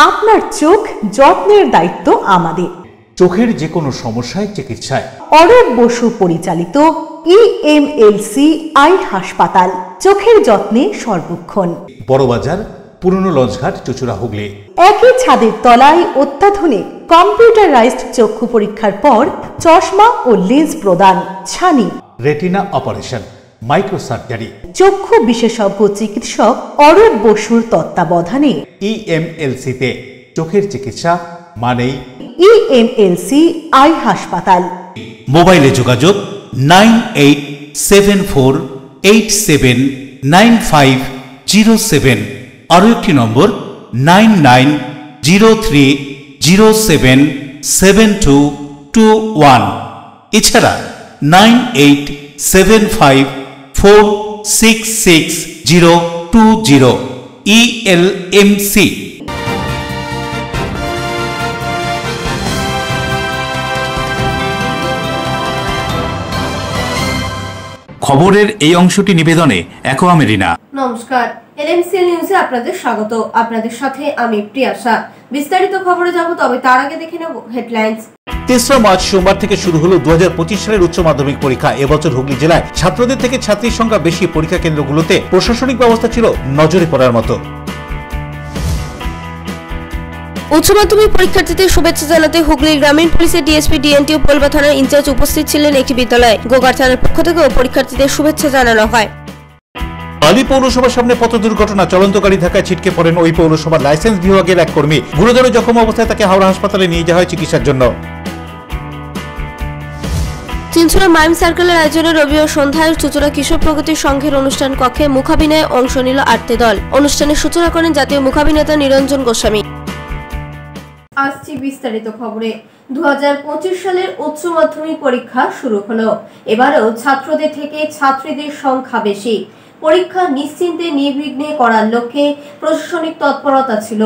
আপনার চোখ যত্নের দায়িত্ব আমাদের। চোখের যে কোনো সমস্যায় চিকিৎসায় অরূপ বসু পরিচালিত EMLC আই হাসপাতাল, চোখের যত্নে সর্বক্ষণ। বড়বাজার, পুরনো লঞ্চঘাট, চুচুড়া, হুগলি। একই ছাদের তলায় অত্যাধুনিক কম্পিউটারাইজড চক্ষু পরীক্ষার পর চশমা ও লেন্স প্রদান, ছানি, রেটিনা অপারেশন, মাইক্রোসার্জারি। চক্ষু বিশেষজ্ঞ চিকিৎসক অরূপ বসুর তত্ত্বাবধানে EMLC-তে চোখের চিকিৎসা মানেই EMLC আই হাসপাতাল। মোবাইলে যোগাযোগ 9887879507। আরও একটি নম্বর 9903077221। এছাড়া 9875466020 ELMC। খবরের এই অংশটি নিবেদনে অ্যাকোয়া মেরিনা। নমস্কার, এলএমসিএল নিউজে আপনাদের স্বাগত। আপনাদের সাথে আমি প্রিয়াশা। বিস্তারিত খবরে যাব, তবে তার আগে দেখে নেব হেডলাইন্স। 3রা মার্চ সোমবার থেকে শুরু হলো 2025 সালের উচ্চ মাধ্যমিক পরীক্ষা। এবছর হুগলি জেলায় ছাত্রদের থেকে ছাত্রীর সংখ্যা বেশি। পরীক্ষা কেন্দ্রগুলোতে প্রশাসনিক ব্যবস্থা ছিল নজরে পড়ার মতো। উচ্চ মাধ্যমিক পরীক্ষার্থীদের শুভেচ্ছা জানাতে হুগলি গ্রামীণ পুলিশের ডিএসপি, ডিএনটি ও পোলবা থানার ইনচার্জ উপস্থিত ছিলেন একটি বিদ্যালয়ে। গোগার থানার পক্ষ থেকেও পরীক্ষার্থীদের শুভেচ্ছা জানানো হয়। আলী পৌরসভার সামনে পথ দুর্ঘটনা, চলন্ত গাড়ি ধাক্কায় ছিটকে পড়েন ওই পৌরসভার লাইসেন্স বিভাগের এক কর্মী। গুরুতর জখম অবস্থায় তাকে হাওড়া হাসপাতালে নিয়ে যাওয়া হয় চিকিৎসার জন্য। চিনচুড়া মাইম সার্কেলের আয়োজনে রবিবার সন্ধ্যায় চুচুড়া কিশোর প্রগতি সংঘের অনুষ্ঠান কক্ষে মুখাভিনয়ে অংশ নিল 8টি দল। অনুষ্ঠানের সূচনা করেন জাতীয় মুখাভিনেতা নিরঞ্জন গোস্বামী। আসছি বিস্তারিত খবরে। 2025 সালের উচ্চ মাধ্যমিক পরীক্ষা শুরু হলো। এবারেও ছাত্রদের থেকে ছাত্রীদের সংখ্যা বেশি। পরীক্ষা নিশ্চিন্তে নির্বিঘ্নে করার লক্ষ্যে প্রশাসনিক তৎপরতা ছিল।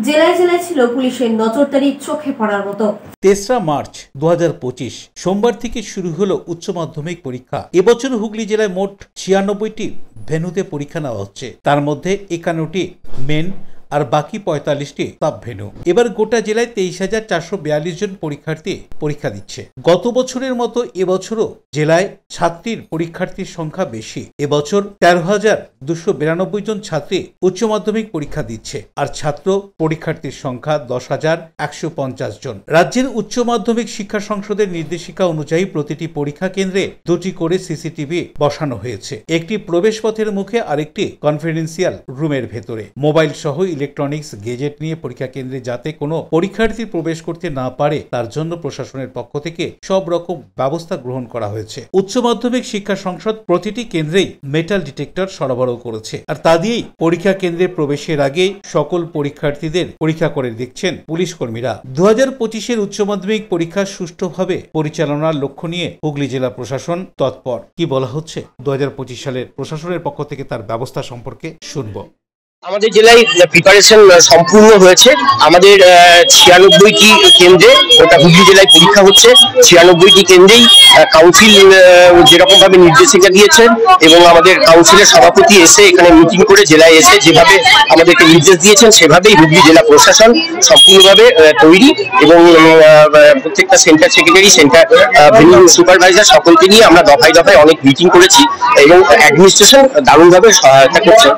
জেলায় জেলায় ছিল পুলিশের নজরদারি চোখে পড়ার মতো। 3রা মার্চ 2025 সোমবার থেকে শুরু হলো উচ্চ মাধ্যমিক পরীক্ষা। এবছর হুগলি জেলায় মোট 96টি ভেন্যুতে পরীক্ষা নেওয়া হচ্ছে। তার মধ্যে 51টি মেন আর বাকি 45টি সাব ভেন্যু। এবার গোটা জেলায় 23,442 জন পরীক্ষার্থী পরীক্ষা দিচ্ছে। গত বছরের মতো এবছরও জেলায় ছাত্রীর পরীক্ষার্থীর সংখ্যা বেশি। এবছর 13,292 জন ছাত্রী উচ্চ মাধ্যমিক পরীক্ষা দিচ্ছে, আর ছাত্র পরীক্ষার্থীর সংখ্যা 10,150 জন। রাজ্যের উচ্চ মাধ্যমিক শিক্ষা সংসদের নির্দেশিকা অনুযায়ী প্রতিটি পরীক্ষা কেন্দ্রে 2টি করে সিসিটিভি বসানো হয়েছে। একটি প্রবেশ পথের মুখে, আরেকটি কনফিডেন্সিয়াল রুমের ভেতরে। মোবাইল সহ ইলেকট্রনিক্স গেজেট নিয়ে পরীক্ষা কেন্দ্রে যাতে কোনো পরীক্ষার্থী প্রবেশ করতে না পারে তার জন্য প্রশাসনের পক্ষ থেকে সব রকম ব্যবস্থা গ্রহণ করা হয়েছে। উচ্চ মাধ্যমিক শিক্ষা সংসদ প্রতিটি কেন্দ্রেই মেটাল ডিটেক্টর সরবরাহ করেছে, আর তা দিয়েই পরীক্ষা কেন্দ্রে প্রবেশের আগে সকল পরীক্ষার্থীদের পরীক্ষা করে দেখছেন পুলিশ কর্মীরা। 2025-এর উচ্চ মাধ্যমিক পরীক্ষা সুষ্ঠুভাবে পরিচালনার লক্ষ্য নিয়ে হুগলি জেলা প্রশাসন তৎপর। কি বলা হচ্ছে 2025 সালের প্রশাসনের পক্ষ থেকে তার ব্যবস্থা সম্পর্কে শুনবো। আমাদের জেলায় প্রিপারেশন সম্পূর্ণ হয়েছে। আমাদের 96টি কেন্দ্রে ওটা হুগলি জেলায় পরীক্ষা হচ্ছে। 96টি কেন্দ্রেই কাউন্সিল যেরকম ভাবে নির্দেশিকা দিয়েছেন এবং আমাদের কাউন্সিলের সভাপতি এসে এখানে মিটিং করে জেলায় এসে যেভাবে আমাদেরকে নির্দেশ দিয়েছেন সেভাবেই হুগলি জেলা প্রশাসন সম্পূর্ণভাবে তৈরি এবং প্রত্যেকটা centre secretary, centre venue supervisor সকলকে নিয়ে আমরা দফায় দফায় অনেক মিটিং করেছি এবং অ্যাডমিনিস্ট্রেশন দারুণভাবে সহায়তা করছে।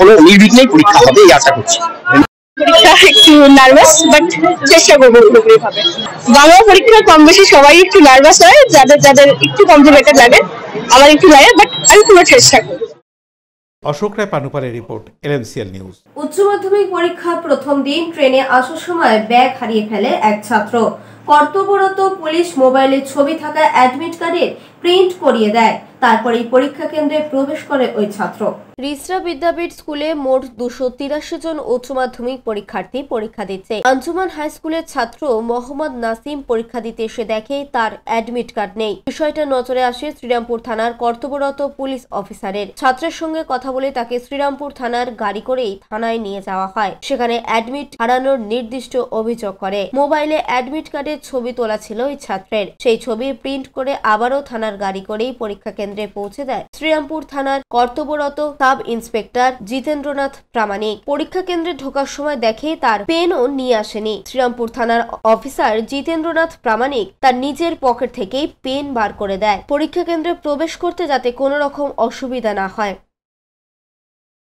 কোনো নির্বিঘ্নেই পরীক্ষা হবে এই আশা করছি। পরীক্ষা একটু নার্ভাস, বাট চেষ্টা করবো পুরোপুরিভাবে। বাংলা পরীক্ষা কম বেশি সবাই একটু নার্ভাস হয়, যাদের যাদের একটু কমপ্লিকেটেড লাগে, আমার একটু লাগে, বাট আমি পুরো চেষ্টা করবো। অশোক রায় পানুপালের রিপোর্ট, এলএমসিএল নিউজ। উচ্চ মাধ্যমিক পরীক্ষা প্রথম দিন ট্রেনে আসার সময় ব্যাগ হারিয়ে ফেলে এক ছাত্র। কর্তব্যরত পুলিশ মোবাইলে ছবি থাকা অ্যাডমিট কার্ডের প্রিন্ট করিয়ে দেয়। তারপরেই পরীক্ষা কেন্দ্রে প্রবেশ করে ওই ছাত্র। রিসরা বিদ্যাপীঠ স্কুলে মোট 283 জন উচ্চ মাধ্যমিক পরীক্ষার্থী পরীক্ষা দিচ্ছে। আঞ্জুমান হাই স্কুলের ছাত্র মোহাম্মদ নাসিম পরীক্ষা দিতে এসে দেখে তার অ্যাডমিট কার্ড নেই। বিষয়টা নজরে আসে শ্রীরামপুর থানার কর্তব্যরত পুলিশ অফিসারের। ছাত্রের সঙ্গে কথা বলে তাকে শ্রীরামপুর থানার গাড়ি করেই থানায় নিয়ে যাওয়া হয়। সেখানে অ্যাডমিট হারানোর নির্দিষ্ট অভিযোগ করে। মোবাইলে অ্যাডমিট কার্ডের ছবি তোলা ছিল ওই ছাত্রের। সেই ছবি প্রিন্ট করে আবারও থানায় থানার গাড়ি করেই পরীক্ষা কেন্দ্রে পৌঁছে দেয় শ্রীরামপুর থানার কর্তব্যরত সাব ইন্সপেক্টর জিতেন্দ্রনাথ প্রামাণিক। পরীক্ষা কেন্দ্রে ঢোকার সময় দেখে তার পেনও নিয়ে আসেনি। শ্রীরামপুর থানার অফিসার জিতেন্দ্রনাথ প্রামাণিক তার নিজের পকেট থেকেই পেন বার করে দেয় পরীক্ষা কেন্দ্রে প্রবেশ করতে যাতে কোনো রকম অসুবিধা না হয়।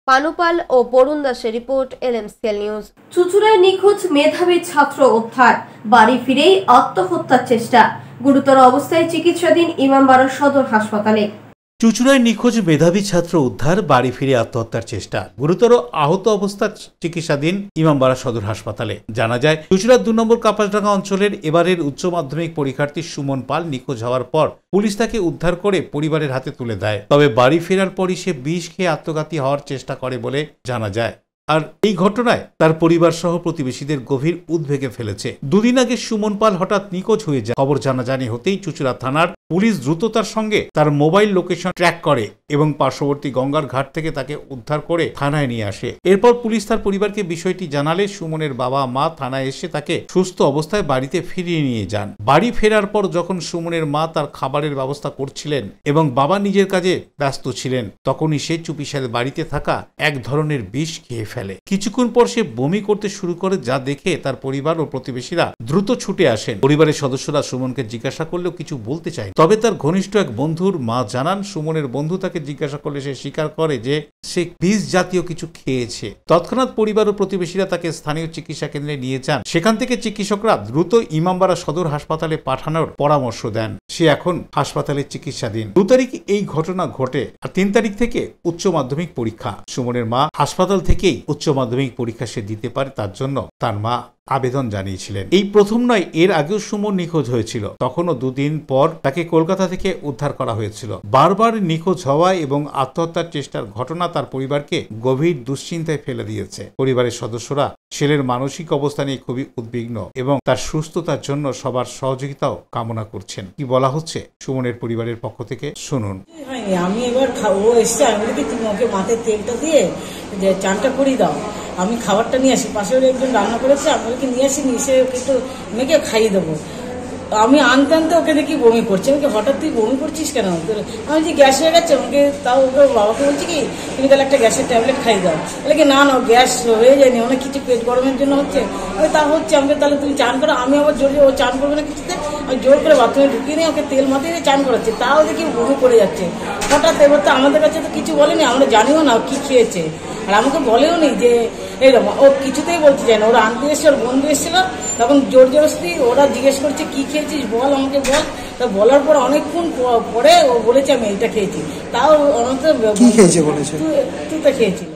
পানুপাল ও বরুণ দাসের রিপোর্ট, LMCL নিউজ। চুঁচুড়ায় নিখোঁজ মেধাবী ছাত্র উদ্ধার, বাড়ি ফিরেই আত্মহত্যার চেষ্টা, গুরুতর অবস্থায় চিকিৎসাধীন ইমামবাড়া সদর হাসপাতালে। চুঁচুড়ায় নিখোঁজ মেধাবী ছাত্র উদ্ধার, বাড়ি ফিরে আত্মহত্যার চেষ্টা, গুরুতর আহত অবস্থায় চিকিৎসাধীন ইমামবাড়া সদর হাসপাতালে। জানা যায়, চুঁচুড়ার 2 নম্বর কাপাসডাঙ্গা অঞ্চলের এবারের উচ্চ মাধ্যমিক পরীক্ষার্থী সুমন পাল নিখোঁজ হওয়ার পর পুলিশ তাকে উদ্ধার করে পরিবারের হাতে তুলে দেয়। তবে বাড়ি ফেরার পরই সে বিষ খেয়ে আত্মঘাতী হওয়ার চেষ্টা করে বলে জানা যায়। আর এই ঘটনায় তার পরিবার সহ প্রতিবেশীদের গভীর উদ্বেগে ফেলেছে। 2 দিন আগে সুমন পাল হঠাৎ নিখোঁজ হয়ে যায়। খবর জানাজানি হতেই চুঁচুড়া থানার পুলিশ দ্রুততার সঙ্গে তার মোবাইল লোকেশন ট্র্যাক করে এবং পার্শ্ববর্তী গঙ্গার ঘাট থেকে তাকে উদ্ধার করে থানায় নিয়ে আসে। এরপর পুলিশ তার পরিবারকে বিষয়টি জানালে সুমনের বাবা মা থানায় এসে তাকে সুস্থ অবস্থায় বাড়িতে ফিরিয়ে নিয়ে যান। বাড়ি ফেরার পর যখন সুমনের মা তার খাবারের ব্যবস্থা করছিলেন এবং বাবা নিজের কাজে ব্যস্ত ছিলেন, তখনই সে চুপিসারে বাড়িতে থাকা এক ধরনের বিষ খেয়ে ফেলে। কিছুক্ষণ পর সে বমি করতে শুরু করে, যা দেখে তার পরিবার ও প্রতিবেশীরা দ্রুত ছুটে আসেন। পরিবারের সদস্যরা সুমনকে জিজ্ঞাসা করলেও কিছু বলতে চায়। তবে তার ঘনিষ্ঠ এক বন্ধুর মা জানান, সুমনের বন্ধু তাকে জিজ্ঞাসা করলে সে স্বীকার করে যে সে বিষ জাতীয় কিছু খেয়েছে। তৎক্ষণাৎ পরিবার ও প্রতিবেশীরা তাকে স্থানীয় চিকিৎসা কেন্দ্রে নিয়ে যান। সেখান থেকে চিকিৎসকরা দ্রুত ইমামবাড়া সদর হাসপাতালে পাঠানোর পরামর্শ দেন। সে এখন হাসপাতালে চিকিৎসাধীন। 2 তারিখ এই ঘটনা ঘটে। আর 3 তারিখ থেকে উচ্চ মাধ্যমিক পরীক্ষা। সুমনের মা হাসপাতাল থেকেই উচ্চ মাধ্যমিক পরীক্ষা সে দিতে পারে, তার জন্য তার মা আবেদন জানিয়েছিলেন। এই প্রথম নয়, এর আগেও সুমন নিখোঁজ হয়েছিল। তখনও 2 দিন পর তাকে কলকাতা থেকে উদ্ধার করা হয়েছিল। বারবার নিখোঁজ হওয়া এবং আত্মহত্যার চেষ্টার ঘটনা তার পরিবারকে গভীর দুশ্চিন্তায় ফেলে দিয়েছে। পরিবারের সদস্যরা ছেলের মানসিক অবস্থা নিয়ে খুবই উদ্বিগ্ন এবং তার সুস্থতার জন্য সবার সহযোগিতাও কামনা করছেন। কি বলা হচ্ছে সুমনের পরিবারের পক্ষ থেকে, শুনুন। আমি এবার ও এসছে, আমি বলি তুমি ওকে মাথায় তেলটা দিয়ে যে চানটা করিয়ে দাও, আমি খাবারটা নিয়ে আসি। পাশে একজন রান্না করেছে, আমাকে নিয়ে আসি, নিয়ে এসে ওকে একটু মেয়েকে খাইয়ে দেবো। আমি আনতে আনতে ওকে দেখি বমি করছে। আমাকে হঠাৎ তুই বমি করছিস কেন? আমি যে গ্যাস হয়ে গেছে, আমাকে তাও ওকে বাবাকে বলছি কি তুমি তাহলে একটা গ্যাসের ট্যাবলেট খাইয়ে দাও। তাহলে কি না গ্যাস হয়ে যায়নি, অনেক কিছু পেট গরমের জন্য হচ্ছে। তা হচ্ছে, আমাকে তাহলে তুমি চান করো। আমি আবার জোরে, ও চান করবে না কিছুতে, আমি জোর করে বাথরুমে ঢুকিয়ে নিয়ে ওকে তেল মাথায় দিয়ে চান করাচ্ছে। তাও দেখি বমি করে যাচ্ছে হঠাৎ। এবার তো আমাদের কাছে তো কিছু বলেনি, আমরা জানিও না কি খেয়েছে, আর আমাকে বলেও নি যে এইরকম। ও কিছুতেই বলতে চায় না। ওরা আনতে এসছে, ওর বন্ধু এসেছিল, তখন জোর জবরদস্তি ওরা জিজ্ঞেস করছে কি খেয়েছিস বল, আমাকে বল। তা বলার পর অনেকক্ষণ পরে ও বলেছে আমি এইটা খেয়েছি। তাও কি খেয়েছে বলেছে, তুই তো খেয়েছিল।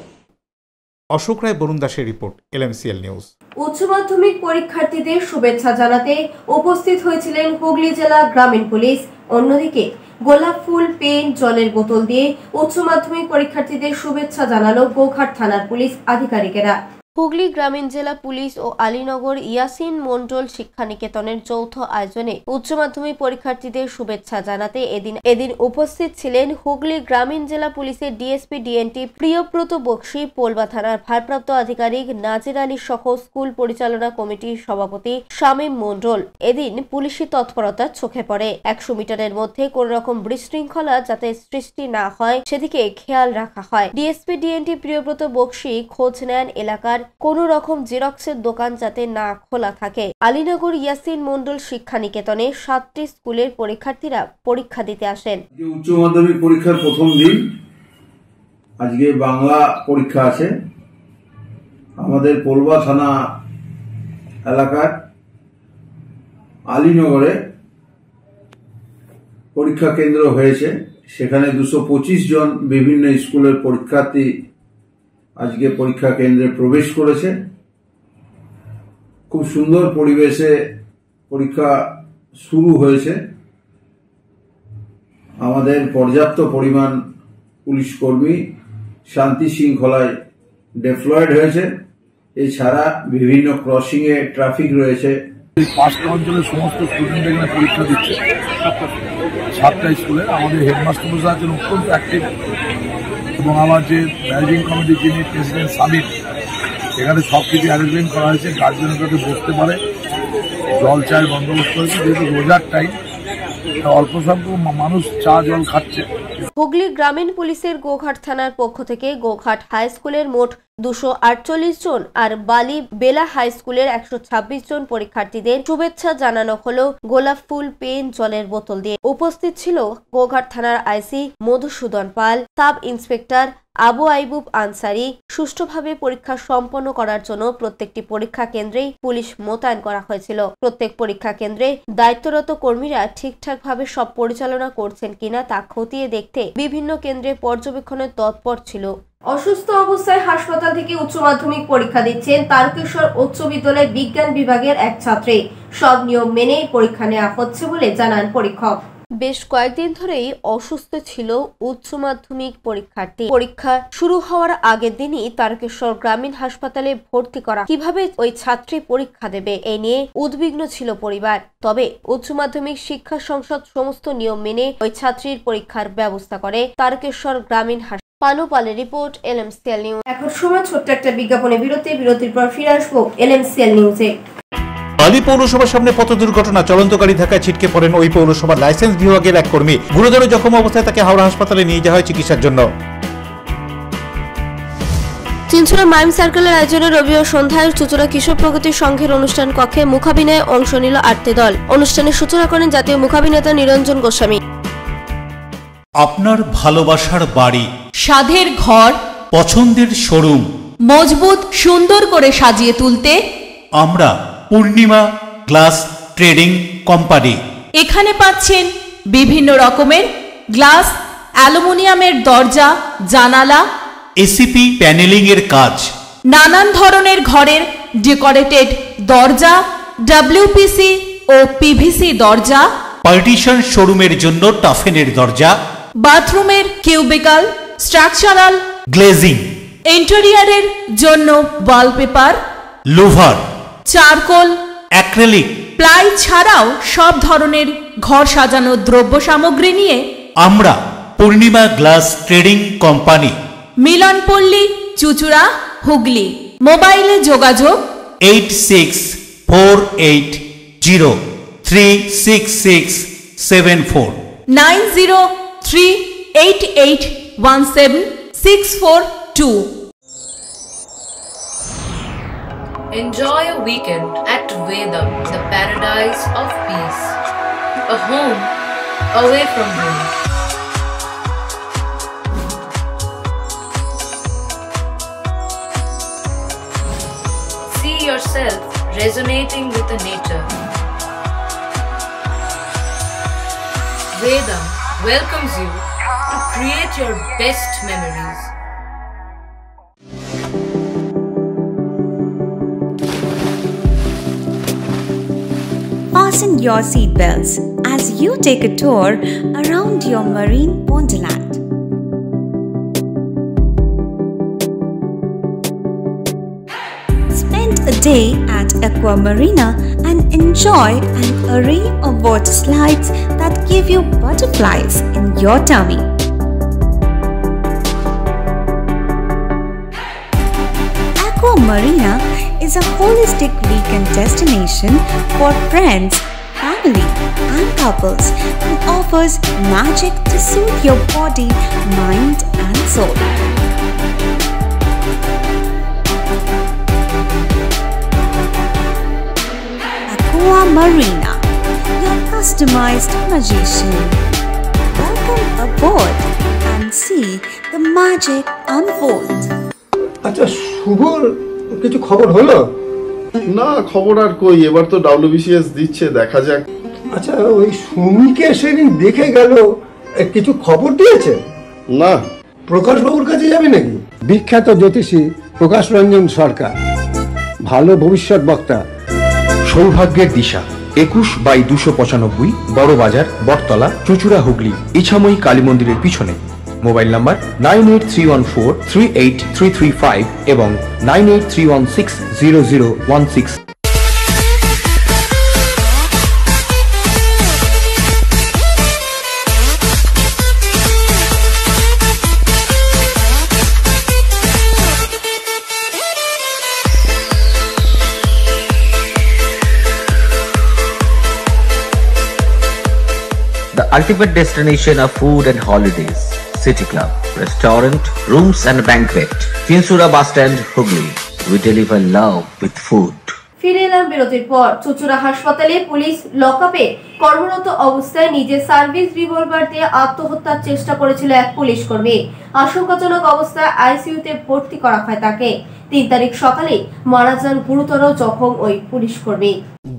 অশোক রায়, বরুণ দাসের রিপোর্ট, LMCL নিউজ। উচ্চ মাধ্যমিক পরীক্ষার্থীদের শুভেচ্ছা জানাতে উপস্থিত হয়েছিলেন হুগলি জেলা গ্রামীণ পুলিশ। অন্যদিকে গোলাপ ফুল, পেন, জলের বোতল দিয়ে উচ্চ মাধ্যমিক পরীক্ষার্থীদের শুভেচ্ছা জানালো গোঘাট থানার পুলিশ আধিকারিকেরা। হুগলি গ্রামীণ জেলা পুলিশ ও আলীনগর ইয়াসিন মন্ডল শিক্ষানিকেতনের যৌথ আয়োজনে উচ্চ মাধ্যমিক পরীক্ষার্থীদের শুভেচ্ছা জানাতে এদিন উপস্থিত ছিলেন হুগলি গ্রামীণ জেলা পুলিশের ডিএসপি ডিএনটি প্রিয়ব্রত বক্সী, পোলবা থানার ভারপ্রাপ্ত আধিকারিক নাজির আলী সহ স্কুল পরিচালনা কমিটির সভাপতি শামীম মন্ডল। এদিন পুলিশি তৎপরতা চোখে পড়ে। 100 মিটারের মধ্যে কোন রকম বিশৃঙ্খলা যাতে সৃষ্টি না হয় সেদিকে খেয়াল রাখা হয়। ডিএসপি ডিএনটি প্রিয়ব্রত বক্সী খোঁজ নেন এলাকার কোন রকম জেরক্সের দোকান যাতে না খোলা থাকে। আলীনগর ইয়াসিন মন্ডল শিক্ষানিকেতনে 7টি স্কুলের পরীক্ষার্থীরা পরীক্ষা দিতে আসেন। উচ্চ মাধ্যমিক পরীক্ষার প্রথম দিন, আজকে বাংলা পরীক্ষা আছে। আমাদের পোলবা থানা এলাকার আলীনগরে পরীক্ষা কেন্দ্র হয়েছে। সেখানে 225 জন বিভিন্ন স্কুলের পরীক্ষার্থী আজকে পরীক্ষা কেন্দ্রে প্রবেশ করেছে। খুব সুন্দর পরিবেশে পরীক্ষা শুরু হয়েছে। আমাদের পর্যাপ্ত পরিমাণ পুলিশ কর্মী শান্তি শৃঙ্খলায় ডেপ্লয়েড হয়েছে। এছাড়া বিভিন্ন ক্রসিং এ ট্রাফিক রয়েছে। 5টা অঞ্চলের সমস্ত স্টুডেন্ট এখানে পরীক্ষা দিচ্ছে। 7টা স্কুলে আমাদের হেডমাস্টার মশাই আছেন অত্যন্ত অ্যাক্টিভ, এবং আমার যে ম্যানেজিং কমিটি যিনি প্রেসিডেন্ট সামিট, এখানে সব কিছু অ্যারেঞ্জমেন্ট করা হয়েছে, গার্জেনের কাছে বসতে পারে, জল চায়ের বন্দোবস্ত হয়েছে। যেহেতু রোজার টাইম, অল্প সংখ্যক মানুষ চা জল খাচ্ছে। হুগলি গ্রামীণ পুলিশের গোঘাট থানার পক্ষ থেকে গোঘাট হাই স্কুলের মোট 248 জন আর বালি বেলা হাই স্কুলের 126 জন পরীক্ষার্থীদের শুভেচ্ছা জানানো হলো গোলাপ ফুল, পেন, জলের বোতল দিয়ে। উপস্থিত ছিল গোঘাট থানার আইসি মধুসূদন পাল, সাব ইন্সপেক্টর আবু আইবুব আনসারি। সুষ্ঠুভাবে পরীক্ষা সম্পন্ন করার জন্য প্রত্যেকটি পরীক্ষা কেন্দ্রেই পুলিশ মোতায়েন করা হয়েছিল। প্রত্যেক পরীক্ষা কেন্দ্রে দায়িত্বরত কর্মীরা ঠিকঠাকভাবে সব পরিচালনা করছেন কিনা তা খতিয়ে দেখতে বিভিন্ন কেন্দ্রে পর্যবেক্ষণে তৎপর ছিল। অসুস্থ অবস্থায় হাসপাতাল থেকে উচ্চ মাধ্যমিক পরীক্ষা দিচ্ছেন তারকেশ্বর উচ্চ বিদ্যালয়ের বিজ্ঞান বিভাগের এক ছাত্রী। সব নিয়ম মেনে পরীক্ষা নেওয়া হচ্ছে বলে জানান পরীক্ষক। বেশ কয়েকদিন ধরেই অসুস্থ ছিল উচ্চ মাধ্যমিক পরীক্ষার্থী। পরীক্ষা শুরু হওয়ার আগের দিনই তারকেশ্বর গ্রামীণ হাসপাতালে ভর্তি করা। কিভাবে ওই ছাত্রী পরীক্ষা দেবে এই নিয়ে উদ্বিগ্ন ছিল পরিবার। তবে উচ্চ মাধ্যমিক শিক্ষা সংসদ সমস্ত নিয়ম মেনে ওই ছাত্রীর পরীক্ষার ব্যবস্থা করে তারকেশ্বর গ্রামীণ হাসপাতাল। পানুপালের রিপোর্ট, LMCL নিউজ। এখন সময় ছোট্ট একটা বিজ্ঞাপনে বিরতির পর ফিরে আসবো LMCL নিউজে। বালি পৌরসভার সামনে পথ দুর্ঘটনা, চলন্ত গাড়ি ধাক্কায় ছিটকে পড়েন ওই পৌরসভার লাইসেন্স বিভাগের এক কর্মী। গুরুতর জখম অবস্থায় তাকে হাওড়া হাসপাতালে নিয়ে যাওয়া হয় চিকিৎসার জন্য। চিনচুরা মাইম সার্কেলের আয়োজনে রবিবার সন্ধ্যায় চুচুড়া কিশোর প্রগতি সংঘের অনুষ্ঠান কক্ষে মুখাভিনয়ে অংশ নিল 8টি দল। অনুষ্ঠানের সূচনা করেন জাতীয় মুখাভিনেতা নিরঞ্জন গোস্বামী। আপনার ভালোবাসার বাড়ি, স্বাদের ঘর, পছন্দের শোরুম মজবুত সুন্দর করে সাজিয়ে তুলতে আমরা পূর্ণিমা গ্লাস ট্রেডিং কোম্পানি। এখানে পাচ্ছেন বিভিন্ন রকমের গ্লাস, অ্যালুমিনিয়ামের দরজা, জানালা, এসিপি প্যানেলিং এর কাজ, নানান ধরনের ঘরের ডেকোরেটেড দরজা, WPC ও PVC দরজা, পার্টিশন শোরুমের জন্য টাফেনের দরজা, বাথরুমের কিউবিকাল, স্ট্রাকচারাল গ্লেজিং, ইন্টেরিয়রের জন্য wallpaper, louver, charcoal, acrylic, ply ছাড়াও সব ধরনের ঘর সাজানোর দ্রব্য সামগ্রী নিয়ে আমরা Purnima glass trading company, Milanpalli, চুচুড়া, হুগলি। মোবাইলে যোগাযোগ 8640366674 9038817642। Enjoy a weekend at Vedam, the paradise of peace. A home away from home. See yourself resonating with the nature. Vedam welcomes you to create your best memories. Fasten your seatbelts as you take a tour around your marine wonderland. Spend a day at Aqua Marina and enjoy an array of water slides that give you butterflies in your tummy. Aqua Marina is a holistic weekend destination for friends, family, and couples and offers magic to soothe your body, mind, and soul. Aqua Marina, your customized magician. Welcome aboard and see the magic unfold. আচ্ছা, শুভর কিছু খবর হলো? না, খবর আর কই, এবার তো WBCS দিচ্ছে, দেখা যাক। আচ্ছা, ওই সুমিকে সেদিন দেখে গেল, কিছু খবর দিয়েছে? না। প্রকাশ বাবুর কাছে যাবে নাকি? বিখ্যাত জ্যোতিষী প্রকাশ রঞ্জন সরকার, ভালো ভবিষ্যৎ বক্তা। সৌভাগ্যের দিশা 21/295 বড় বাজার, বটতলা, চুচুড়া, হুগলি, ইছাময়ী কালী মন্দিরের পিছনে। মোবাইল নাম্বার 9831438335 এবং 9831600016। ultimate destination of food and holidays. City Club, restaurant, rooms and banquet. Chinsura Bus Stand, Hooghly. We deliver love with food. ফিরে এলাম বিরতির পর। চুচুড়া হাসপাতালে পুলিশ লকআপে কর্মরত অবস্থায় নিজের সার্ভিস রিভলভার দিয়ে আত্মহত্যার চেষ্টা করেছিল এক পুলিশ কর্মী। আশঙ্কাজনক অবস্থায় আইসিইউতে ভর্তি করা হয় তাকে। 3 তারিখ সকালে মারা যান গুরুতর জখম ওই পুলিশ কর্মী।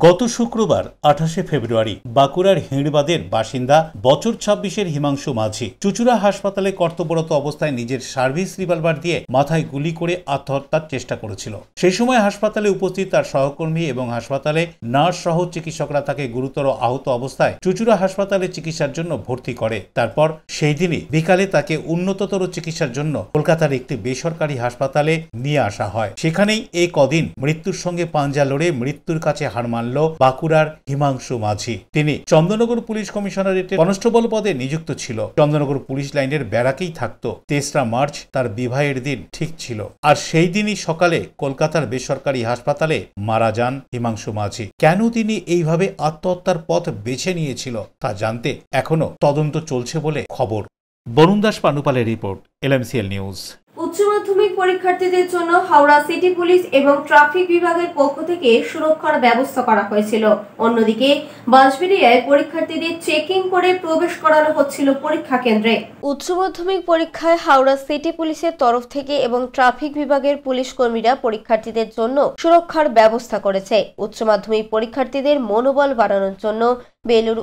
গত শুক্রবার 28 ফেব্রুয়ারি বাঁকুড়ার হিড়বাদের বাসিন্দা বছর 26-এর হিমাংশু মাঝি চুচুড়া হাসপাতালে কর্তব্যরত অবস্থায় নিজের সার্ভিস রিভলভার দিয়ে মাথায় গুলি করে আত্মহত্যার চেষ্টা করেছিল। সেই সময় হাসপাতালে উপস্থিত তার সহকর্মী এবং হাসপাতালে নার্স সহ চিকিৎসকরা তাকে গুরুতর আহত অবস্থায় চুচুড়া হাসপাতালে চিকিৎসার জন্য ভর্তি করে। তারপর সেই দিনই বিকালে তাকে উন্নততর চিকিৎসার জন্য কলকাতার একটি বেসরকারি হাসপাতালে নিয়ে আসা হয়। সেখানেই এই কদিন মৃত্যুর সঙ্গে পাঞ্জা লড়ে মৃত্যুর কাছে হার মানল বাঁকুড়ার হিমাংশু মাঝি। তিনি চন্দননগর পুলিশ কমিশনারেটের কনস্টেবল পদে নিযুক্ত ছিল। চন্দননগর পুলিশ লাইনের ব্যারাকেই থাকত। 3রা মার্চ তার বিবাহের দিন ঠিক ছিল, আর সেই দিনই সকালে কলকাতার বেসরকারি হাসপাতালে মারা যান হিমাংশু মাঝি। কেন তিনি এইভাবে আত্মহত্যার পথ বেছে নিয়েছিল তা জানতে এখনো তদন্ত চলছে বলে খবর। বরুণ দাস পানুপালের রিপোর্ট, LMCL নিউজ। উচ্চ মাধ্যমিক পরীক্ষার্থীদের জন্য হাওড়া সিটি পুলিশ এবং ট্রাফিক বিভাগের পক্ষ থেকে সুরক্ষার ব্যবস্থা করা হয়েছিল। অন্যদিকে বাঁশবেড়িয়ায় পরীক্ষার্থীদের চেকিং করে প্রবেশ করানো হচ্ছিল পরীক্ষা কেন্দ্রে। উচ্চ মাধ্যমিক পরীক্ষায় হাওড়া সিটি পুলিশের তরফ থেকে এবং ট্রাফিক বিভাগের পুলিশ কর্মীরা পরীক্ষার্থীদের জন্য সুরক্ষার ব্যবস্থা করেছে। উচ্চ মাধ্যমিক পরীক্ষার্থীদের মনোবল বাড়ানোর জন্য বেলুর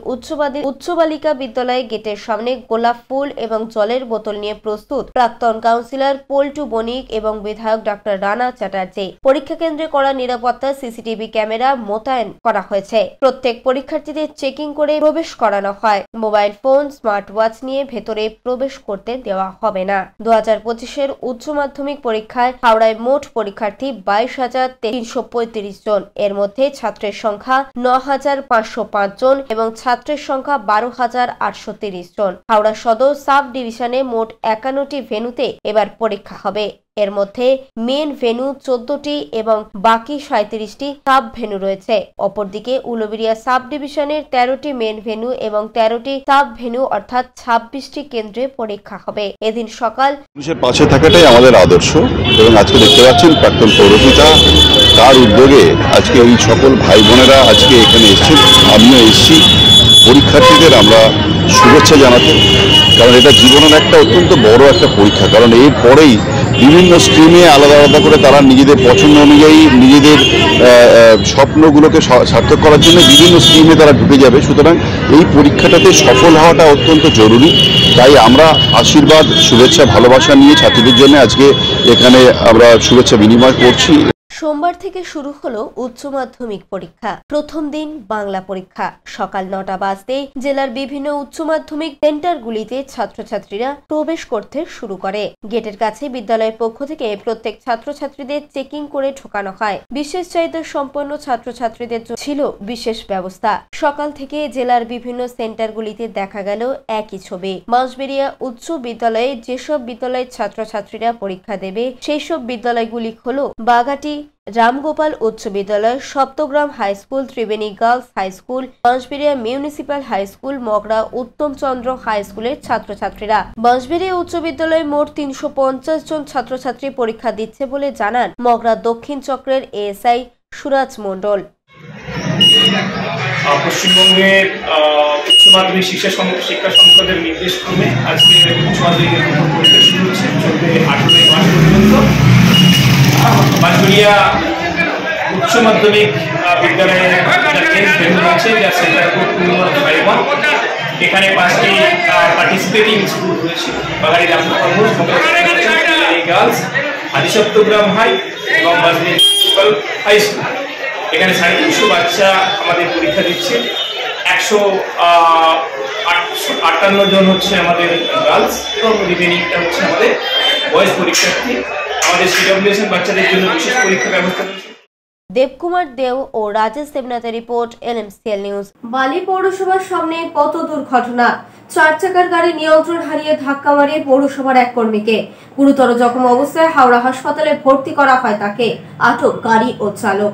উচ্চ বালিকা বিদ্যালয়ে গেটের সামনে গোলাপ ফুল এবং জলের বোতল নিয়ে প্রস্তুত প্রাক্তন কাউন্সিলর পল্টু বণিক এবং বিধায়ক ডক্টর রানা চ্যাটার্জি। পরীক্ষা কেন্দ্রে করা নিরাপত্তা সিসিটিভি ক্যামেরা মোতায়েন করা হয়েছে। প্রত্যেক পরীক্ষার্থীদের চেকিং করে প্রবেশ করানো হয়। মোবাইল ফোন, স্মার্ট ওয়াচ নিয়ে ভেতরে প্রবেশ করতে দেওয়া হবে না। 2025-এর উচ্চ মাধ্যমিক পরীক্ষায় হাওড়ায় মোট পরীক্ষার্থী 22,335 জন। এর মধ্যে ছাত্রের সংখ্যা 9,505 জন এবং ছাত্রের সংখ্যা 12,830 জন। হাওড়া সদর সাব ডিভিশনে মোট 51টি ভেন্যুতে এবার পরীক্ষা হবে। এর মধ্যে মেন ভেন্যু 14টি এবং বাকি 37টি সাব ভেন্যু রয়েছে। অপরদিকে উলুবেড়িয়া সাব ডিভিশনের 13টি মেন ভেন্যু এবং 13টি সাব ভেন্যু অর্থাৎ 26টি কেন্দ্রে পরীক্ষা হবে। এদিন সকাল পুলিশের পাশে থাকাটাই আমাদের আদর্শ এবং আজকে দেখতে পাচ্ছেন প্রাক্তন পৌরপিতা তার উদ্যোগে আজকে এই সকল ভাই বোনেরা আজকে এখানে এসেছেন। আমিও এসেছি পরীক্ষার্থীদের আমরা শুভেচ্ছা জানাতে, কারণ এটা জীবনের একটা অত্যন্ত বড় একটা পরীক্ষা। কারণ এর পরেই বিভিন্ন স্ট্রিমে আলাদা আলাদা করে তারা নিজেদের পছন্দ অনুযায়ী নিজেদের স্বপ্নগুলোকে সার্থক করার জন্য বিভিন্ন স্ট্রিমে তারা ঢুকে যাবে। সুতরাং এই পরীক্ষাটাতে সফল হওয়াটা অত্যন্ত জরুরি। তাই আমরা আশীর্বাদ, শুভেচ্ছা, ভালোবাসা নিয়ে ছাত্রীদের জন্য আজকে এখানে আমরা শুভেচ্ছা বিনিময় করছি। সোমবার থেকে শুরু হলো উচ্চ মাধ্যমিক পরীক্ষা। প্রথম দিন বাংলা পরীক্ষা। সকাল 9টা বাজতে জেলার বিভিন্ন উচ্চ মাধ্যমিক সেন্টারগুলিতে ছাত্রছাত্রীরা প্রবেশ করতে শুরু করে। গেটের কাছে বিদ্যালয়ের পক্ষ থেকে প্রত্যেক ছাত্রছাত্রীদের চেকিং করে ঢোকানো হয়। বিশেষ চাহিদা সম্পন্ন ছাত্রছাত্রীদের ছিল বিশেষ ব্যবস্থা। সকাল থেকে জেলার বিভিন্ন সেন্টারগুলিতে দেখা গেল একই ছবি। বাঁশবেড়িয়া উচ্চ বিদ্যালয়ে যেসব বিদ্যালয়ের ছাত্রছাত্রীরা পরীক্ষা দেবে সেই সব বিদ্যালয়গুলি হলো বাগাটি রামগোপাল উচ্চ বিদ্যালয়, Saptagram high school, Tribeni girls high school, Bansberia municipal high school, Magra Uttamchandra high স্কুলের ছাত্রছাত্রীরা। বাঁশবেড়িয়া উচ্চ বিদ্যালয়ে মোট 350 জন ছাত্রছাত্রী পরীক্ষা দিচ্ছে বলে জানান মগরা দক্ষিণ চক্রের এএসআই সুরাজ মণ্ডল। পশ্চিমবঙ্গের উচ্চ মাধ্যমিক শিক্ষা সংসদের নির্দেশ ক্রমে আজকে উচ্চ মাধ্যমিকের পরীক্ষা শুরু হচ্ছে, চলবে 18 মার্চ পর্যন্ত। বাঁশবেড়িয়া উচ্চ মাধ্যমিক বিদ্যালয়ে আছে যার সেন্টার কোড 2151। এখানে 5টি পার্টিসিপেটিং স্কুল রয়েছে। বাগাড়ি রামগোপাল গার্লস, আদিসপ্তগ্রাম হাই এবং বাঁশবেড়িয়া মিউনিসিপ্যাল হাই স্কুল। এখানে 350 বাচ্চা আমাদের পরীক্ষা দিচ্ছে। 158 জন হচ্ছে আমাদের গার্লস এবং রিমেনিংটা হচ্ছে আমাদের বয়েজ পরীক্ষার্থী। আমাদের সিডব্লিউএসএন বাচ্চাদের জন্য বিশেষ পরীক্ষা ব্যবস্থা রয়েছে। দেবকুমার দেও ও রাজেশ দেবনাথের রিপোর্ট, LMCL নিউজ। বালি পৌরসভার সামনে পথ দুর্ঘটনা। 4 চাকার গাড়ি নিয়ন্ত্রণ হারিয়ে ধাক্কা মারে পৌরসভার এক কর্মীকে। গুরুতর জখম অবস্থায় হাওড়া হাসপাতালে ভর্তি করা হয় তাকে। আটক গাড়ি ও চালক।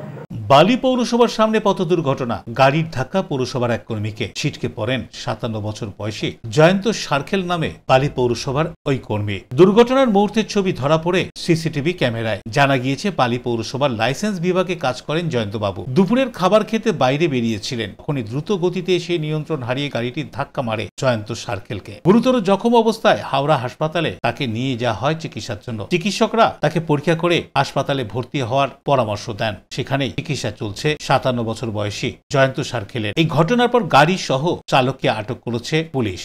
বালি পৌরসভার সামনে পথ দুর্ঘটনা, গাড়ির ধাক্কা পৌরসভার এক কর্মীকে। ছিটকে পড়েন 57 বছর বয়সী জয়ন্ত সার্কেল নামে বালি পৌরসভার ওই কর্মী। দুর্ঘটনার মুহূর্তের ছবি ধরা পড়ে সিসিটিভি ক্যামেরায়। জানা গিয়েছে বালি পৌরসভার লাইসেন্স বিভাগে কাজ করেন জয়ন্তবাবু। দুপুরের খাবার খেতে বাইরে বেরিয়েছিলেন, তখনই দ্রুত গতিতে এসে নিয়ন্ত্রণ হারিয়ে গাড়িটির ধাক্কা মারে জয়ন্ত সার্কেলকে। গুরুতর জখম অবস্থায় হাওড়া হাসপাতালে তাকে নিয়ে যাওয়া হয় চিকিৎসার জন্য। চিকিৎসকরা তাকে পরীক্ষা করে হাসপাতালে ভর্তি হওয়ার পরামর্শ দেন। সেখানেই চিকিৎসা চলছে 57 বছর বয়সী জয়ন্ত সার্কেলের। এই ঘটনার পর গাড়ি সহ চালককে আটক করেছে পুলিশ।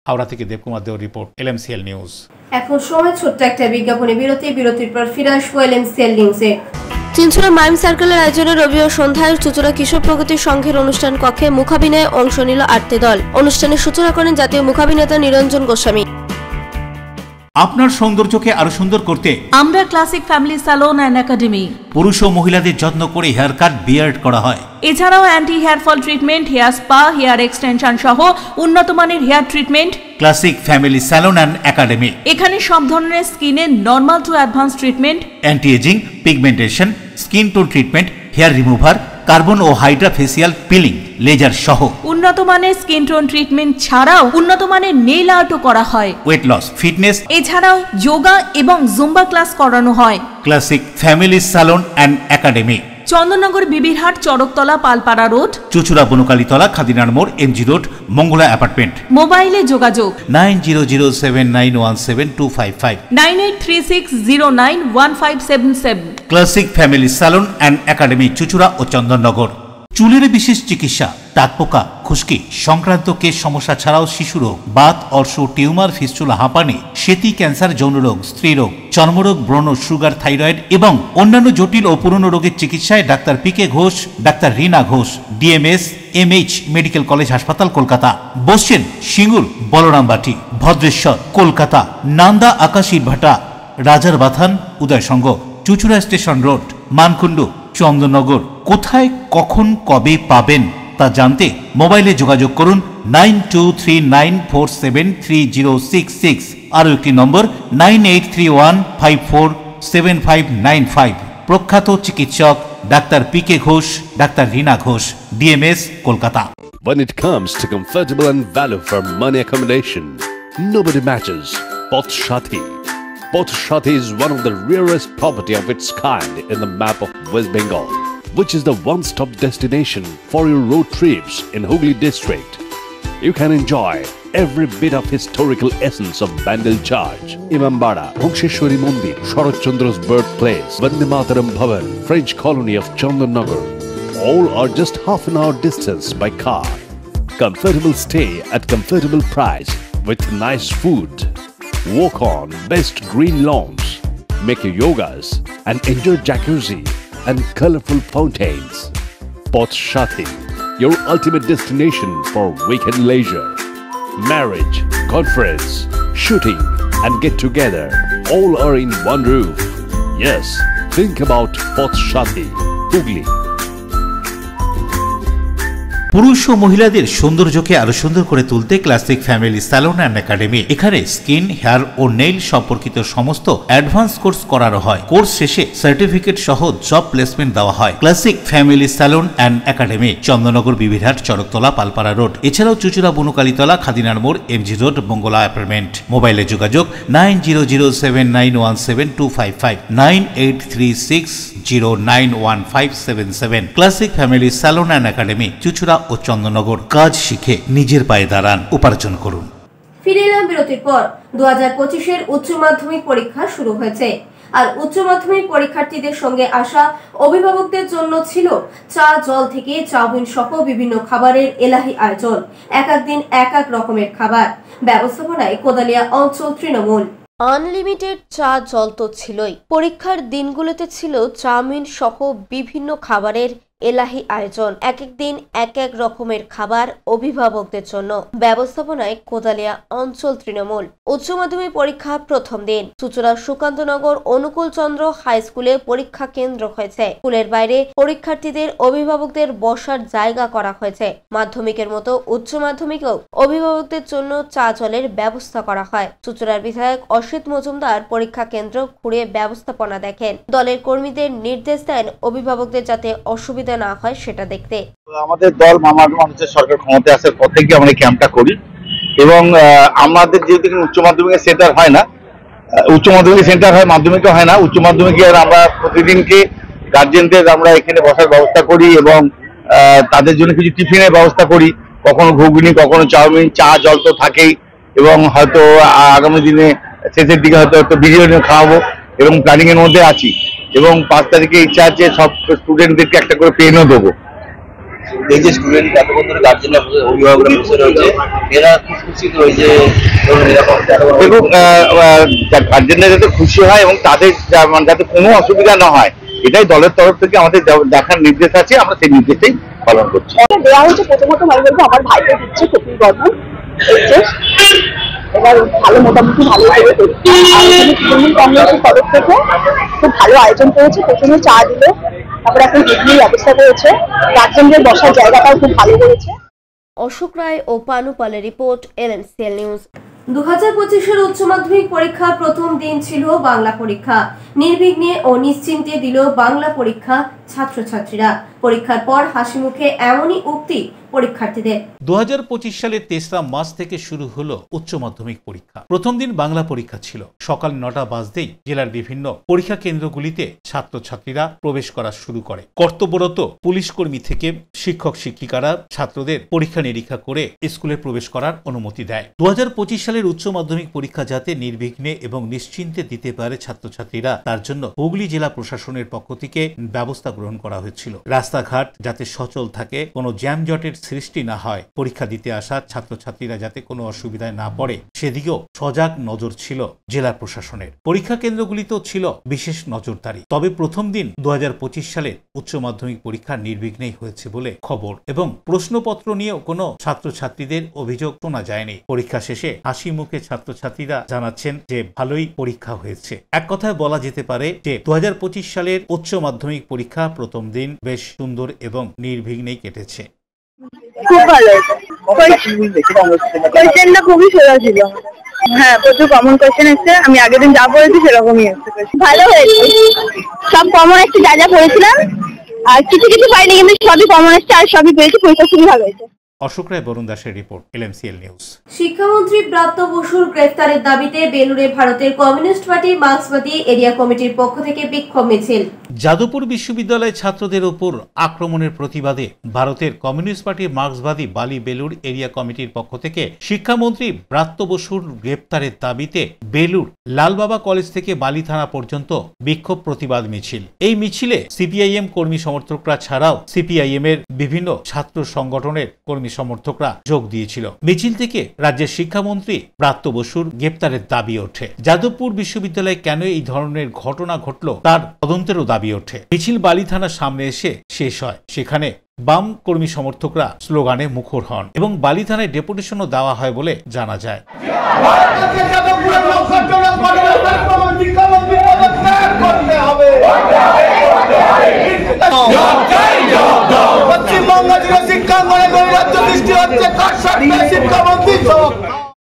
হাওড়া থেকে দেবকুমার দেওর রিপোর্ট, LMCL নিউজ। এখন সময় ছোট্ট একটা বিজ্ঞাপনে বিরতির পর ফিরে আসবো LMCL নিউজে। চিনচুরা মাইম সার্কেলের আয়োজনে রবিবার সন্ধ্যায় চুচুড়া কিশোর প্রগতি সংঘের অনুষ্ঠান কক্ষে মুখাভিনয়ে অংশ নিল 8টি দল। অনুষ্ঠানের সূচনা করেন জাতীয় মুখাভিনেতা নিরঞ্জন গোস্বামী। আপনার সৌন্দর্যকে আরো সুন্দর করতে আমরা classic family salon and academy. পুরুষ ও মহিলাদের যত্ন করে হেয়ার কাট, বিয়ার্ড করা হয়। এছাড়াও anti hair fall treatment, hair spa, hair extension সহ উন্নত মানের hair treatment. Classic family salon and academy. এখানে সব ধরনের স্কিনের normal to advance treatment, anti aging, pigmentation, skin tone treatment, hair remover, carbon ও হাইড্রা ফেসিয়াল পিলিং, লেজার সহ উন্নত মানের স্কিন টোন ট্রিটমেন্ট ছাড়াও উন্নত মানের নেইল আর্টও করা হয়। ওয়েট লস, ফিটনেস, এছাড়াও যোগা এবং জুম্বা ক্লাস করানো হয়। Classic family salon and academy, Chandannagar, Bibirhat, Charaktala, Palpara road, চুচুড়া বনকালীতলা, খাদিনার মোড়, MG রোড, মঙ্গলা অ্যাপার্টমেন্ট। মোবাইলে যোগাযোগ 9007917255, 9836091577। Classic family salon and academy, চুচুড়া ও চন্দননগর। চুলের বিশেষ চিকিৎসা, টাকপোকা, খুশকি সংক্রান্ত কেশ সমস্যা ছাড়াও শিশু রোগ, বাত, অর্শ, টিউমার, ফিস্টুলা, হাঁপানি, সেতি, ক্যান্সার, যৌনরোগ, স্ত্রীরোগ, চর্মরোগ, ব্রণ, সুগার, থাইরয়েড এবং অন্যান্য জটিল ও পুরনো রোগের চিকিৎসায় doctor PK Ghosh, doctor Rina Ghosh, DMS MH medical college হাসপাতাল, কলকাতা। বসছেন সিঙ্গুর, বলরামবাটি, ভদ্রেশ্বর, কলকাতা। নান্দা, আকাশ ইটভাটা, রাজার বাথান, উদয়সঙ্গ, চুচুড়া স্টেশন রোড, মানকুণ্ডু, চন্দননগর। কোথায়, কখন, কবে পাবেন তা জানতে মোবাইলে যোগাযোগ করুন 9239473066। আরও একটি নম্বর 9831547595। প্রখ্যাত চিকিৎসক doctor PK Ghosh, doctor Rina Ghosh, DMS, Kolkata. When it comes to comfortable and value for money accommodation, nobody matches Poth Shati. Poth Shati is one of the rarest property of its kind in the map of West Bengal, which is the one-stop destination for your road trips in Hooghly district. You can enjoy every bit of historical essence of Bandel Church, Imambara, Bhongsheshwari Mandir, Sharat Chandra's birthplace, Vande Mataram Bhavan, French colony of Chandanagar. All are just half an hour distance by car. Comfortable stay at comfortable price with nice food. Walk on best green lawns, make your yogas and enjoy jacuzzi and colorful fountains. Poth Shati, your ultimate destination for weekend leisure. Marriage, conference, shooting and get together all are in one roof. Yes, think about Poth Shati, Hooghly. পুরুষ ও মহিলাদের সৌন্দর্যকে আরো সুন্দর করে তুলতে classic family salon and academy. এখানে skin, hair ও nail সম্পর্কিত সমস্ত অ্যাডভান্স কোর্স করানো হয়। কোর্স শেষে সার্টিফিকেট সহ জব প্লেসমেন্ট দেওয়া হয়। Classic family salon and academy, Chandannagar, Bibirhat, Charaktala, Palpara road. এছাড়াও চুচুড়া বনকালীতলা, খাদিনার মোড়, MG রোড, মঙ্গলা অ্যাপার্টমেন্ট। মোবাইলে যোগাযোগ 9007917255, 9836091577। Classic family salon and academy, চুচুড়া ও চন্দননগর। কাজ শিখে নিজের পায়ে দাঁড়ান, উপার্জন করুন। ফিরে এলাম বিরতির পর। 2025-এর উচ্চ মাধ্যমিক পরীক্ষা শুরু হয়েছে, আর উচ্চ মাধ্যমিক পরীক্ষার্থীদের সঙ্গে আসা অভিভাবকদের জন্য ছিল চা, জল থেকে চাউমিন সহ বিভিন্ন খাবারের এলাহি আয়োজন। এক এক দিন এক এক রকমের খাবার। ব্যবস্থাপনায় কোদালিয়া অঞ্চল তৃণমূল। আনলিমিটেড চা, জল তো ছিলই, পরীক্ষার দিনগুলোতে ছিল চাউমিন সহ বিভিন্ন খাবারের এলাহি আয়োজন, এক এক দিন এক এক রকমের খাবার অভিভাবকদের জন্য। ব্যবস্থাপনায় কোদালিয়া অঞ্চল তৃণমূল। উচ্চ মাধ্যমিক পরীক্ষা প্রথম দিন চুচুড়া সুকান্তনগর অনুকূল চন্দ্র হাই স্কুলে পরীক্ষা কেন্দ্র হয়েছে। স্কুলের বাইরে পরীক্ষার্থীদের অভিভাবকদের বসার জায়গা করা হয়েছে। মাধ্যমিকের মতো উচ্চ মাধ্যমিকেও অভিভাবকদের জন্য চা জলের ব্যবস্থা করা হয়। চুচুড়ার বিধায়ক অসিত মজুমদার পরীক্ষা কেন্দ্র ঘুরে ব্যবস্থাপনা দেখেন। দলের কর্মীদের নির্দেশ দেন অভিভাবকদের যাতে অসুবিধা না হয় সেটা দেখতে। আমাদের দল মানুষের সরকার ক্ষমতায় আসার পর থেকে আমরা ক্যাম্পটা করি এবং আমাদের যেহেতু উচ্চ মাধ্যমিকের সেন্টার হয় না, উচ্চ মাধ্যমিক সেন্টার হয়, মাধ্যমিকও হয় না, উচ্চ মাধ্যমিকের আমরা প্রতিদিনকে গার্জেনদের আমরা এখানে বসার ব্যবস্থা করি এবং তাদের জন্য কিছু টিফিনের ব্যবস্থা করি, কখনো ঘুগনি, কখনো চাউমিন, চা জল তো থাকেই এবং হয়তো আগামী দিনে শেষের দিকে হয়তো বিরিয়ানিও খাওয়াবো এবং প্ল্যানিং এর মধ্যে আছি এবং 5 তারিখে ইচ্ছা আছে সব স্টুডেন্টদেরকে একটা করে পেনও দেবো। এই যে স্টুডেন্ট এতক্ষণ ধরে গার্জেনরা অভিভাবকরা বসে রয়েছে, এরা খুব খুশি তো যে দেখুন গার্জেনরা যাতে খুশি হয় এবং তাদের যাতে কোনো অসুবিধা না হয় এটাই দলের তরফ থেকে আমাদের দেখার নির্দেশ আছে, আমরা সেই নির্দেশটাই পালন করছি। দেওয়া হচ্ছে প্রথমত আমি বলবো আমার ভাইকে দিচ্ছে কপিল বর্মন, এবার ভালো মোটামুটি ভালো করে তৃণমূল কংগ্রেসের তরফ থেকে খুব ভালো আয়োজন করেছে। প্রথমে চা দিল, তারপরে এখন ঘুগনির ব্যবস্থা করেছে, গার্জেনদের বসার জায়গাটাও খুব ভালো করেছে। অশোক রায় ও পানু পালের রিপোর্ট, LMCL নিউজ। 2025-এর উচ্চ মাধ্যমিক পরীক্ষার প্রথম দিন ছিল বাংলা পরীক্ষা। নির্বিঘ্নে ও নিশ্চিন্তে দিল বাংলা পরীক্ষা ছাত্রছাত্রীরা। পরীক্ষার পর হাসি মুখে এমনই উক্তি পরীক্ষার্থীদের। 2025 সালের 3রা মার্চ থেকে শুরু হলো উচ্চ মাধ্যমিক পরীক্ষা। প্রথম দিন বাংলা পরীক্ষা ছিল। সকাল 9টা বাজতেই জেলার বিভিন্ন পরীক্ষা কেন্দ্রগুলিতে ছাত্রছাত্রীরা প্রবেশ করা শুরু করে। কর্তব্যরত পুলিশ কর্মী থেকে শিক্ষক শিক্ষিকারা ছাত্রদের পরীক্ষা নিরীক্ষা করে স্কুলে প্রবেশ করার অনুমতি দেয়। 2025 সালের উচ্চ মাধ্যমিক পরীক্ষা যাতে নির্বিঘ্নে এবং নিশ্চিন্তে দিতে পারে ছাত্রছাত্রীরা, তার জন্য হুগলি জেলা প্রশাসনের পক্ষ থেকে ব্যবস্থা গ্রহণ করা হয়েছিল। রাস্তাঘাট যাতে সচল থাকে, কোনো জ্যামজটের সৃষ্টি না হয়, পরীক্ষা দিতে আসা ছাত্রছাত্রীরা যাতে কোনো অসুবিধায় না পড়ে সেদিকেও সজাগ নজর ছিল জেলা প্রশাসনের। পরীক্ষা কেন্দ্রগুলিতেও ছিল বিশেষ নজরদারি। তবে প্রথম দিন 2025 সালের উচ্চ মাধ্যমিক পরীক্ষা নির্বিঘ্নেই হয়েছে বলে খবর এবং প্রশ্নপত্র নিয়েও কোনো ছাত্রছাত্রীদের অভিযোগ শোনা যায়নি। পরীক্ষা শেষে হাসি মুখে ছাত্রছাত্রীরা জানাচ্ছেন যে ভালোই পরীক্ষা হয়েছে। এক কথায় বলা যেতে পারে যে 2025 সালের উচ্চ মাধ্যমিক পরীক্ষা প্রথম দিন বেশ সুন্দর এবং নির্বিঘ্নেই কেটেছে। খুব ভালো কোয়েশ্চেনটা খুবই সোজা ছিল। হ্যাঁ, প্রচুর কমন কোয়েশ্চেন এসছে। আমি আগের দিন যা পড়েছি সেরকমই এসছে। ভালো হয়েছে, সব কমন এসছে যা যা পড়েছিলাম, আর কিছু কিছু পাইনি কিন্তু সবই কমন এসছে আর সবই পেয়েছি। পরীক্ষা খুবই ভালো হয়েছে। অশোক রায় বরুণ দাসের রিপোর্ট, LMCL নিউজ। শিক্ষামন্ত্রী ব্রাত্য বসুর গ্রেফতারের দাবিতে বেলুড়ে ভারতের কমিউনিস্ট পার্টি মার্ক্সবাদী এরিয়া কমিটির পক্ষ থেকে বিক্ষোভ মিছিল। যাদবপুর বিশ্ববিদ্যালয়ের ছাত্রদের উপর আক্রমণের প্রতিবাদে ভারতের কমিউনিস্ট পার্টির মার্ক্সবাদী বালি বেলুড় এরিয়া কমিটির পক্ষ থেকে শিক্ষামন্ত্রী ব্রাত্য বসুর গ্রেফতারের দাবিতে বেলুড় লালবাবা কলেজ থেকে বালি থানা পর্যন্ত বিক্ষোভ প্রতিবাদ মিছিল। এই মিছিলে CPIM কর্মী সমর্থকরা ছাড়াও CPIM এর বিভিন্ন ছাত্র সংগঠনের কর্মী সমর্থকরা যোগ দিয়েছিল। মিছিল থেকে রাজ্যের শিক্ষামন্ত্রী ব্রাত্য বসুর গ্রেফতারের দাবি ওঠে। যাদবপুর বিশ্ববিদ্যালয়ে কেন এই ধরনের ঘটনা ঘটল তার তদন্তেরও দাবি ওঠে। মিছিল বালি থানার সামনে এসে শেষ হয়। সেখানে বাম কর্মী সমর্থকরা স্লোগানে মুখর হন এবং বালি থানায় ডেপুটেশনও দেওয়া হয় বলে জানা যায়।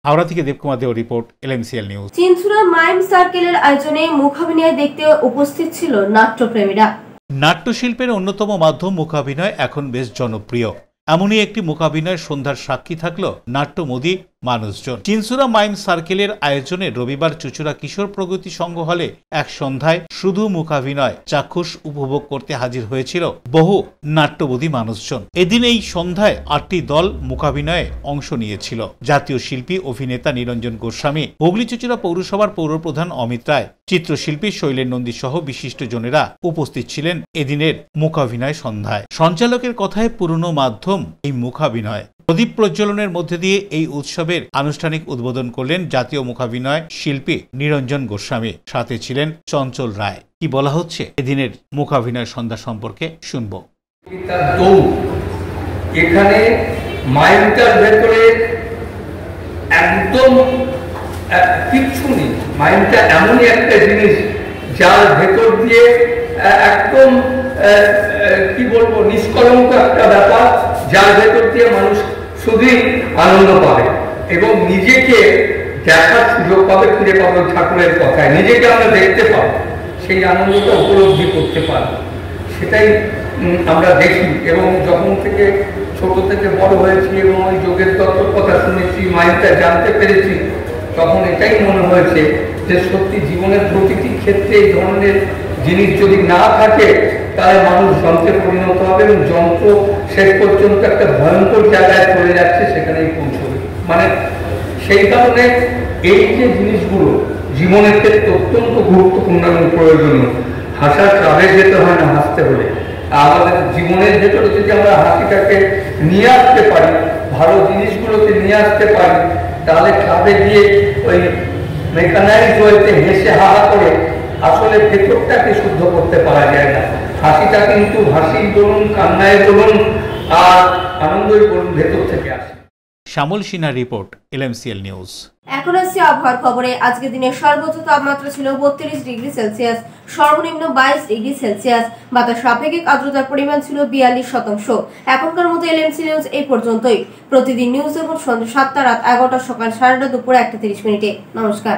হাওড়া থেকে দেবকুমার দেও রিপোর্ট, LMCL নিউজ। চিনচুরা মাইম সার্কেলের আয়োজনে মুখাভিনয় দেখতে উপস্থিত ছিল নাট্যপ্রেমীরা। নাট্যশিল্পের অন্যতম মাধ্যম মুখাভিনয় এখন বেশ জনপ্রিয়। এমনই একটি মুখাভিনয় সন্ধ্যার সাক্ষী থাকলো নাট্যমোদী মানুষজন। চিনচুরা মাইম সার্কেলের আয়োজনে রবিবার চুচুড়া কিশোর প্রগতি সংঘ হলে এক সন্ধ্যায় শুধু মুখাভিনয় চাক্ষুষ উপভোগ করতে হাজির হয়েছিল বহু নাট্যবোধী মানুষজন। এদিন এই সন্ধ্যায় 8টি দল মুখাভিনয়ে অংশ নিয়েছিল। জাতীয় শিল্পী অভিনেতা নিরঞ্জন গোস্বামী, হুগলি চুচুড়া পৌরসভার পৌরপ্রধান অমিত রায়, চিত্রশিল্পী শৈলেন নন্দী সহ বিশিষ্টজনেরা উপস্থিত ছিলেন এদিনের মুখাভিনয় সন্ধ্যায়। সঞ্চালকের কথায় পুরনো মাধ্যম এই মুখাভিনয়। প্রদীপ প্রজ্বলনের মধ্যে দিয়ে এই উৎসবের আনুষ্ঠানিক উদ্বোধন করলেন জাতীয় মুখাভিনয় শিল্পী নিরঞ্জন গোস্বামী, সাথে ছিলেন চঞ্চল রায়। কি বলা হচ্ছে এদিনের মুখাভিনয় সন্ধ্যা সম্পর্কে শুনবো। এখানে মাইন্ডটার ভেতরে একদম কিচ্ছু নেই। মাইন্ডটা এমনই একটা জিনিস যার ভেতর দিয়ে একদম কি বলবো নিষ্কলঙ্ক একটা ব্যাপার, যার ভেতর দিয়ে মানুষ শুধুই আনন্দ পাবে এবং নিজেকে দেখার সুযোগ পাবে, ফিরে পাবে ঠাকুরের কথায়, নিজেকে আমরা দেখতে পাবো, সেই আনন্দটা উপলব্ধি করতে পারবো, সেটাই আমরা দেখি। এবং যখন থেকে ছোট থেকে বড় হয়েছি এবং ওই যোগের তত্ত্বের কথা শুনেছি, মাইন্ডটা জানতে পেরেছি, তখন এটাই মনে হয়েছে যে সত্যি জীবনের প্রতিটি ক্ষেত্রে এই ধরনের জিনিস যদি না থাকে তাহলে মানুষ যন্ত্রে পরিণত হবে এবং যন্ত্র শেষ পর্যন্ত একটা ভয়ঙ্কর জায়গায় চলে যাচ্ছে, সেখানেই পৌঁছবে। মানে সেই কারণে এই যে জিনিসগুলো জীবনের ক্ষেত্রে অত্যন্ত গুরুত্বপূর্ণ এবং প্রয়োজনীয়। হাসার ক্লাবে যেতে হয় না হাসতে হলে, আমাদের জীবনের ভেতরে যদি আমরা হাসিটাকে নিয়ে আসতে পারি, ভালো জিনিসগুলোকে নিয়ে আসতে পারি, তাহলে ক্লাবে গিয়ে ওই মেকানাইজ ওয়েতে হেসে হাহা করে আসলে ভেতরটাকে শুদ্ধ করতে পারা যায় না। হাসিটা কিন্তু হাসি বলুন, কান্নায় বলুন আর আনন্দই বলুন, ভেতর থেকে আসে। শ্যামল সিনহার রিপোর্ট, LMCL নিউজ। এখন আসছে আবহাওয়ার খবরে। আজকে দিনের সর্বোচ্চ তাপমাত্রা ছিল 32 ডিগ্রি সেলসিয়াস, সর্বনিম্ন 22 ডিগ্রি সেলসিয়াস। বাতাস আপেক্ষিক আর্দ্রতার পরিমাণ ছিল 42%। এখনকার মতো LMC নিউজ এই পর্যন্তই। প্রতিদিন নিউজ দেখুন সন্ধ্যা 7টা, রাত 11টা, সকাল 11:30, দুপুর 1:30। নমস্কার।